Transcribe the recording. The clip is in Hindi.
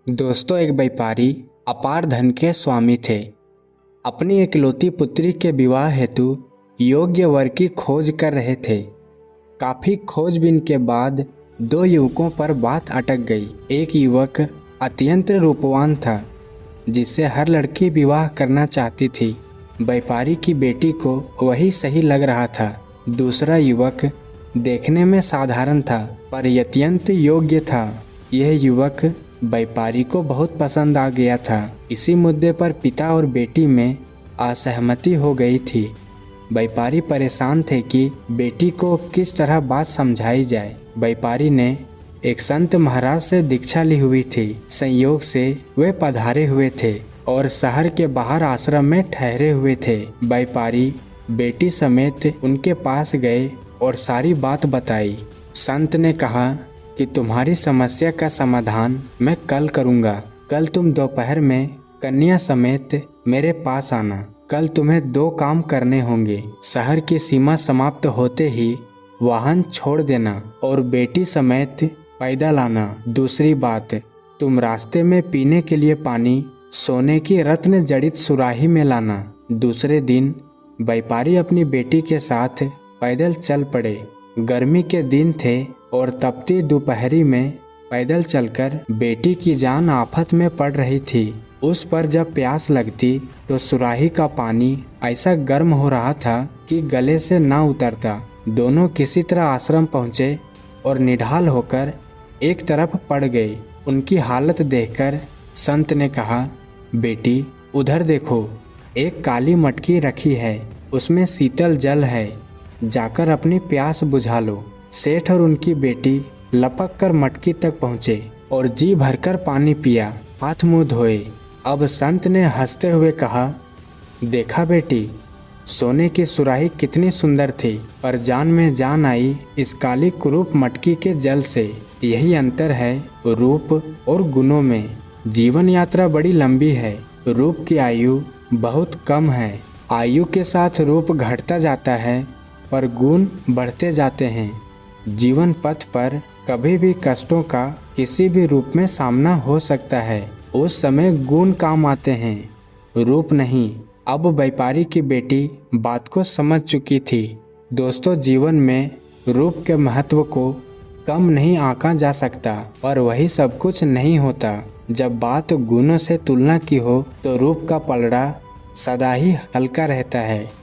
दोस्तों, एक व्यापारी अपार धन के स्वामी थे। अपनी इकलौती पुत्री के विवाह हेतु योग्य वर की खोज कर रहे थे। काफी खोजबीन के बाद दो युवकों पर बात अटक गई। एक युवक अत्यंत रूपवान था, जिससे हर लड़की विवाह करना चाहती थी। व्यापारी की बेटी को वही सही लग रहा था। दूसरा युवक देखने में साधारण था, पर अत्यंत योग्य था। यह युवक व्यापारी को बहुत पसंद आ गया था। इसी मुद्दे पर पिता और बेटी में असहमति हो गई थी। व्यापारी परेशान थे कि बेटी को किस तरह बात समझाई जाए। व्यापारी ने एक संत महाराज से दीक्षा ली हुई थी। संयोग से वे पधारे हुए थे और शहर के बाहर आश्रम में ठहरे हुए थे। व्यापारी बेटी समेत उनके पास गए और सारी बात बताई। संत ने कहा कि तुम्हारी समस्या का समाधान मैं कल करूंगा। कल तुम दोपहर में कन्या समेत मेरे पास आना। कल तुम्हें दो काम करने होंगे। शहर की सीमा समाप्त होते ही वाहन छोड़ देना और बेटी समेत पैदल आना। दूसरी बात, तुम रास्ते में पीने के लिए पानी सोने की रत्न जड़ित सुराही में लाना। दूसरे दिन व्यापारी अपनी बेटी के साथ पैदल चल पड़े। गर्मी के दिन थे और तपती दोपहरी में पैदल चलकर बेटी की जान आफत में पड़ रही थी। उस पर जब प्यास लगती तो सुराही का पानी ऐसा गर्म हो रहा था कि गले से ना उतरता। दोनों किसी तरह आश्रम पहुँचे और निढाल होकर एक तरफ पड़ गए। उनकी हालत देखकर संत ने कहा, बेटी उधर देखो, एक काली मटकी रखी है, उसमें शीतल जल है, जाकर अपनी प्यास बुझा लो। सेठ और उनकी बेटी लपक कर मटकी तक पहुँचे और जी भरकर पानी पिया, हाथ मुंह धोए। अब संत ने हंसते हुए कहा, देखा बेटी, सोने की सुराही कितनी सुंदर थी, पर जान में जान आई इस काली कुरूप मटकी के जल से। यही अंतर है रूप और गुणों में। जीवन यात्रा बड़ी लंबी है, रूप की आयु बहुत कम है। आयु के साथ रूप घटता जाता है, पर गुण बढ़ते जाते हैं। जीवन पथ पर कभी भी कष्टों का किसी भी रूप में सामना हो सकता है। उस समय गुण काम आते हैं, रूप नहीं। अब व्यापारी की बेटी बात को समझ चुकी थी। दोस्तों, जीवन में रूप के महत्व को कम नहीं आंका जा सकता, पर वही सब कुछ नहीं होता। जब बात गुणों से तुलना की हो तो रूप का पलड़ा सदा ही हल्का रहता है।